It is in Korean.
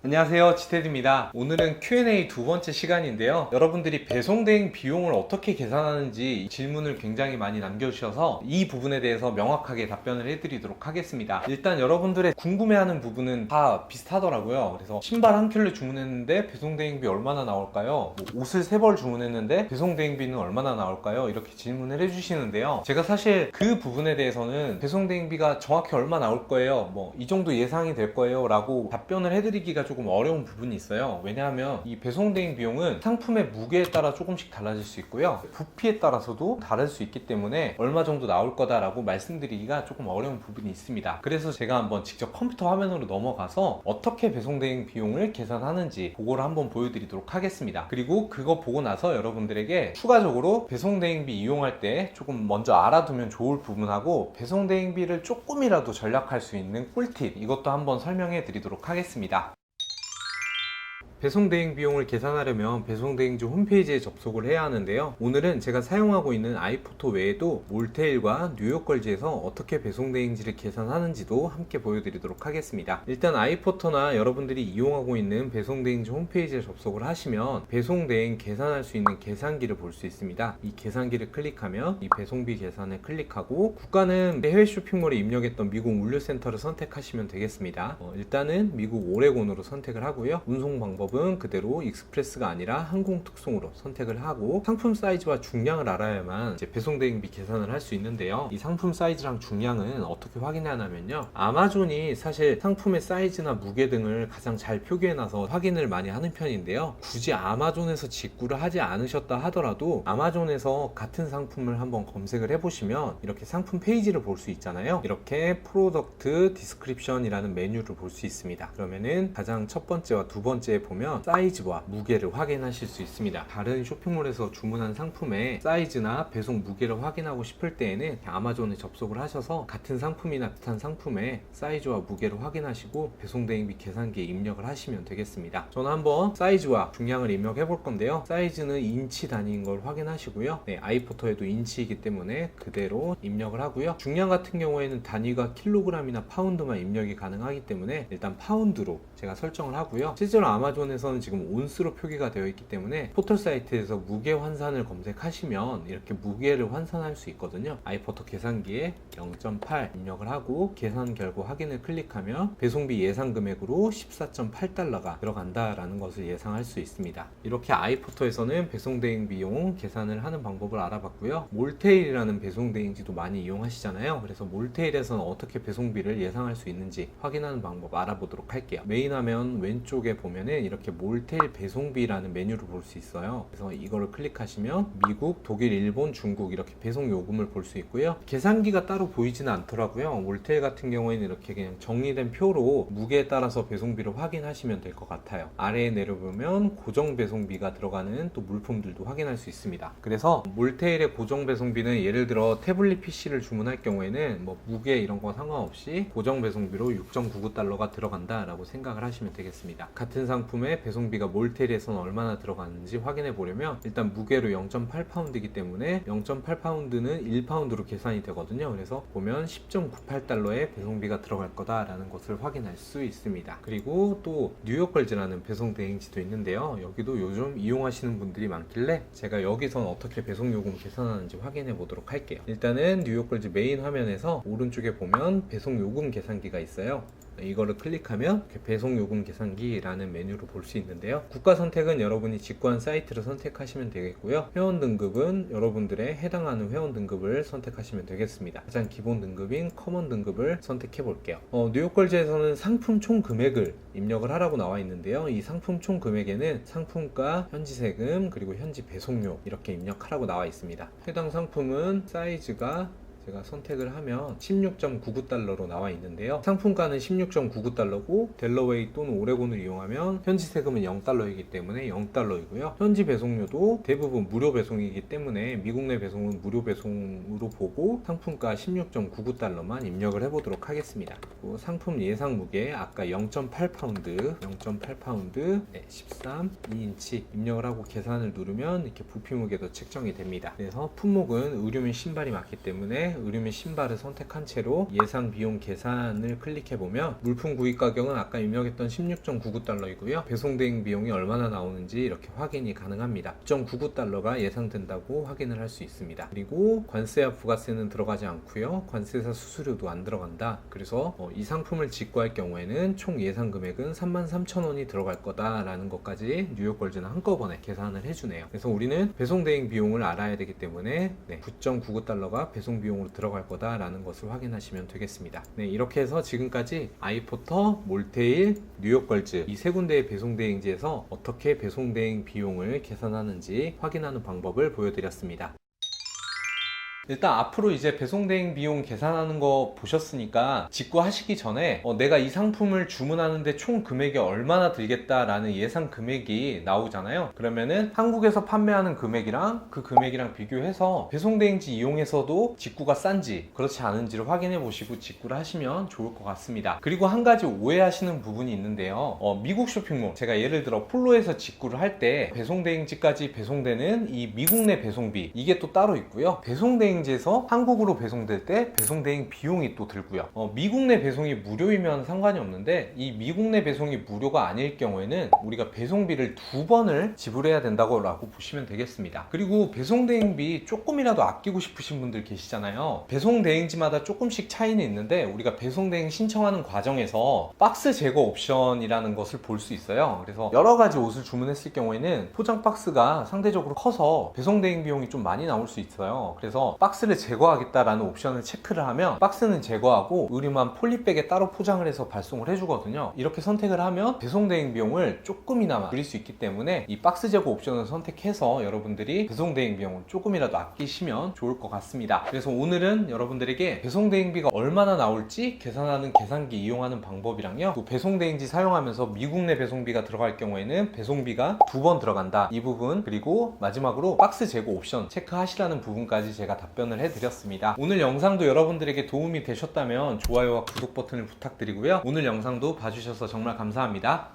안녕하세요, 지테드입니다. 오늘은 Q&A 두 번째 시간인데요. 여러분들이 배송대행 비용을 어떻게 계산하는지 질문을 굉장히 많이 남겨주셔서 이 부분에 대해서 명확하게 답변을 해드리도록 하겠습니다. 일단 여러분들의 궁금해하는 부분은 다 비슷하더라고요. 그래서 신발 한 켤레 주문했는데 배송대행비 얼마나 나올까요? 옷을 3벌 주문했는데 배송대행비는 얼마나 나올까요? 이렇게 질문을 해주시는데요. 제가 사실 그 부분에 대해서는 배송대행비가 정확히 얼마 나올 거예요, 이 정도 예상이 될 거예요 라고 답변을 해드리기가 조금 어려운 부분이 있어요. 왜냐하면 이 배송대행 비용은 상품의 무게에 따라 조금씩 달라질 수 있고요, 부피에 따라서도 다를 수 있기 때문에 얼마 정도 나올 거다라고 말씀드리기가 조금 어려운 부분이 있습니다. 그래서 제가 한번 직접 컴퓨터 화면으로 넘어가서 어떻게 배송대행 비용을 계산하는지 그거를 한번 보여드리도록 하겠습니다. 그리고 그거 보고 나서 여러분들에게 추가적으로 배송대행비 이용할 때 조금 먼저 알아두면 좋을 부분하고 배송대행비를 조금이라도 절약할 수 있는 꿀팁, 이것도 한번 설명해 드리도록 하겠습니다. 배송대행 비용을 계산하려면 배송대행지 홈페이지에 접속을 해야 하는데요. 오늘은 제가 사용하고 있는 아이포토 외에도 몰테일과 뉴욕걸즈에서 어떻게 배송대행지를 계산하는지도 함께 보여드리도록 하겠습니다. 일단 아이포토나 여러분들이 이용하고 있는 배송대행지 홈페이지에 접속을 하시면 배송대행 계산할 수 있는 계산기를 볼 수 있습니다. 이 계산기를 클릭하면 이 배송비 계산을 클릭하고 국가는 해외 쇼핑몰에 입력했던 미국 물류센터를 선택하시면 되겠습니다. 일단은 미국 오레곤으로 선택을 하고요. 운송 방법은 그대로 익스프레스가 아니라 항공특송으로 선택을 하고 상품 사이즈와 중량을 알아야만 이제 배송대행비 계산을 할 수 있는데요. 이 상품 사이즈랑 중량은 어떻게 확인하냐면요, 아마존이 사실 상품의 사이즈나 무게 등을 가장 잘 표기해놔서 확인을 많이 하는 편인데요, 굳이 아마존에서 직구를 하지 않으셨다 하더라도 아마존에서 같은 상품을 한번 검색을 해보시면 이렇게 상품 페이지를 볼 수 있잖아요. 이렇게 프로덕트 디스크립션이라는 메뉴를 볼 수 있습니다. 그러면은 가장 첫 번째와 두 번째에 보면 사이즈와 무게를 확인하실 수 있습니다. 다른 쇼핑몰에서 주문한 상품의 사이즈나 배송 무게를 확인하고 싶을 때에는 아마존에 접속을 하셔서 같은 상품이나 비슷한 상품의 사이즈와 무게를 확인하시고 배송대행비 계산기에 입력을 하시면 되겠습니다. 저는 한번 사이즈와 중량을 입력해 볼 건데요, 사이즈는 인치 단위인 걸 확인하시고요. 아이포터에도 인치이기 때문에 그대로 입력을 하고요. 중량 같은 경우에는 단위가 킬로그램이나 파운드만 입력이 가능하기 때문에 일단 파운드로 제가 설정을 하고요. 실제로 아마존에서는 지금 온스로 표기가 되어 있기 때문에 포털 사이트에서 무게 환산을 검색하시면 이렇게 무게를 환산할 수 있거든요. 아이포터 계산기에 0.8 입력을 하고 계산 결과 확인을 클릭하면 배송비 예상 금액으로 14.8달러가 들어간다라는 것을 예상할 수 있습니다. 이렇게 아이포터에서는 배송대행 비용 계산을 하는 방법을 알아봤고요. 몰테일이라는 배송대행지도 많이 이용하시잖아요. 그래서 몰테일에서는 어떻게 배송비를 예상할 수 있는지 확인하는 방법 알아보도록 할게요. 메인 화면 왼쪽에 보면은 이렇게 몰테일 배송비라는 메뉴를 볼 수 있어요. 그래서 이거를 클릭하시면 미국, 독일, 일본, 중국 이렇게 배송 요금을 볼 수 있고요. 계산기가 따로 보이지는 않더라고요. 몰테일 같은 경우에는 이렇게 그냥 정리된 표로 무게에 따라서 배송비를 확인하시면 될 것 같아요. 아래에 내려보면 고정 배송비가 들어가는 또 물품들도 확인할 수 있습니다. 그래서 몰테일의 고정 배송비는 예를 들어 태블릿 PC를 주문할 경우에는 무게 이런 거 상관없이 고정 배송비로 6.99달러가 들어간다라고 생각을 하시면 되겠습니다. 같은 상품의 배송비가 몰테일에서는 얼마나 들어가는지 확인해 보려면 일단 무게로 0.8파운드이기 때문에 0.8파운드는 1파운드로 계산이 되거든요. 그래서 보면 10.98달러의 배송비가 들어갈 거다라는 것을 확인할 수 있습니다. 그리고 또 뉴욕걸즈라는 배송 대행지도 있는데요, 여기도 요즘 이용하시는 분들이 많길래 제가 여기선 어떻게 배송요금 계산하는지 확인해 보도록 할게요. 일단은 뉴욕걸즈 메인 화면에서 오른쪽에 보면 배송요금 계산기가 있어요. 이거를 클릭하면 배송요금 계산기라는 메뉴를 볼 수 있는데요, 국가 선택은 여러분이 직구한 사이트를 선택하시면 되겠고요, 회원 등급은 여러분들의 해당하는 회원 등급을 선택하시면 되겠습니다. 가장 기본 등급인 커먼 등급을 선택해 볼게요. 뉴욕걸즈에서는 상품 총 금액을 입력을 하라고 나와 있는데요, 이 상품 총 금액에는 상품가, 현지세금, 그리고 현지 배송료 이렇게 입력하라고 나와 있습니다. 해당 상품은 사이즈가 제가 선택을 하면 16.99달러로 나와 있는데요, 상품가는 16.99달러고 델러웨이 또는 오레곤을 이용하면 현지 세금은 0달러이기 때문에 0달러이고요 현지 배송료도 대부분 무료 배송이기 때문에 미국 내 배송은 무료 배송으로 보고 상품가 16.99달러만 입력을 해보도록 하겠습니다. 그리고 상품 예상 무게 아까 0.8파운드 13 2인치 입력을 하고 계산을 누르면 이렇게 부피 무게도 측정이 됩니다. 그래서 품목은 의류민 신발이 맞기 때문에 다음에 의류 및 신발을 선택한 채로 예상 비용 계산을 클릭해보면 물품 구입 가격은 아까 입력했던 16.99달러이고요. 배송 대행 비용이 얼마나 나오는지 이렇게 확인이 가능합니다. 9.99달러가 예상된다고 확인을 할 수 있습니다. 그리고 관세와 부가세는 들어가지 않고요. 관세사 수수료도 안 들어간다. 그래서 이 상품을 직구할 경우에는 총 예상 금액은 33,000원이 들어갈 거다라는 것까지 뉴욕걸즈는 한꺼번에 계산을 해주네요. 그래서 우리는 배송 대행 비용을 알아야 되기 때문에 9.99달러가 배송 비용으로 들어갈 거다라는 것을 확인하시면 되겠습니다. 네, 이렇게 해서 지금까지 아이포터, 몰테일, 뉴욕걸즈 이 세 군데의 배송 대행지에서 어떻게 배송 대행 비용을 계산하는지 확인하는 방법을 보여드렸습니다. 일단 앞으로 이제 배송 대행 비용 계산하는 거 보셨으니까 직구하시기 전에 내가 이 상품을 주문하는데 총 금액이 얼마나 들겠다라는 예상 금액이 나오잖아요. 그러면은 한국에서 판매하는 금액이랑 그 금액이랑 비교해서 배송 대행지 이용해서도 직구가 싼지 그렇지 않은지를 확인해 보시고 직구를 하시면 좋을 것 같습니다. 그리고 한 가지 오해하시는 부분이 있는데요. 미국 쇼핑몰, 제가 예를 들어 폴로에서 직구를 할 때 배송 대행지까지 배송되는 이 미국 내 배송비 이게 또 따로 있고요. 배송 대행지에서 한국으로 배송될 때 배송 대행 비용이 또 들고요. 미국 내 배송이 무료이면 상관이 없는데 이 미국 내 배송이 무료가 아닐 경우에는 우리가 배송비를 2번을 지불해야 된다고 보시면 되겠습니다. 그리고 배송 대행비 조금이라도 아끼고 싶으신 분들 계시잖아요. 배송 대행지마다 조금씩 차이는 있는데 우리가 배송 대행 신청하는 과정에서 박스 제거 옵션이라는 것을 볼 수 있어요. 그래서 여러 가지 옷을 주문했을 경우에는 포장 박스가 상대적으로 커서 배송 대행 비용이 좀 많이 나올 수 있어요. 그래서 박스를 제거하겠다라는 옵션을 체크를 하면 박스는 제거하고 의류만 폴리백에 따로 포장을 해서 발송을 해주거든요. 이렇게 선택을 하면 배송 대행 비용을 조금이나마 줄일 수 있기 때문에 이 박스 제거 옵션을 선택해서 여러분들이 배송 대행 비용을 조금이라도 아끼시면 좋을 것 같습니다. 그래서 오늘은 여러분들에게 배송 대행비가 얼마나 나올지 계산하는 계산기 이용하는 방법이랑요, 또 배송 대행지 사용하면서 미국 내 배송비가 들어갈 경우에는 배송비가 2번 들어간다 이 부분, 그리고 마지막으로 박스 제거 옵션 체크하시라는 부분까지 제가 답변을 해드렸습니다. 오늘 영상도 여러분들에게 도움이 되셨다면 좋아요와 구독 버튼을 부탁드리고요. 오늘 영상도 봐주셔서 정말 감사합니다.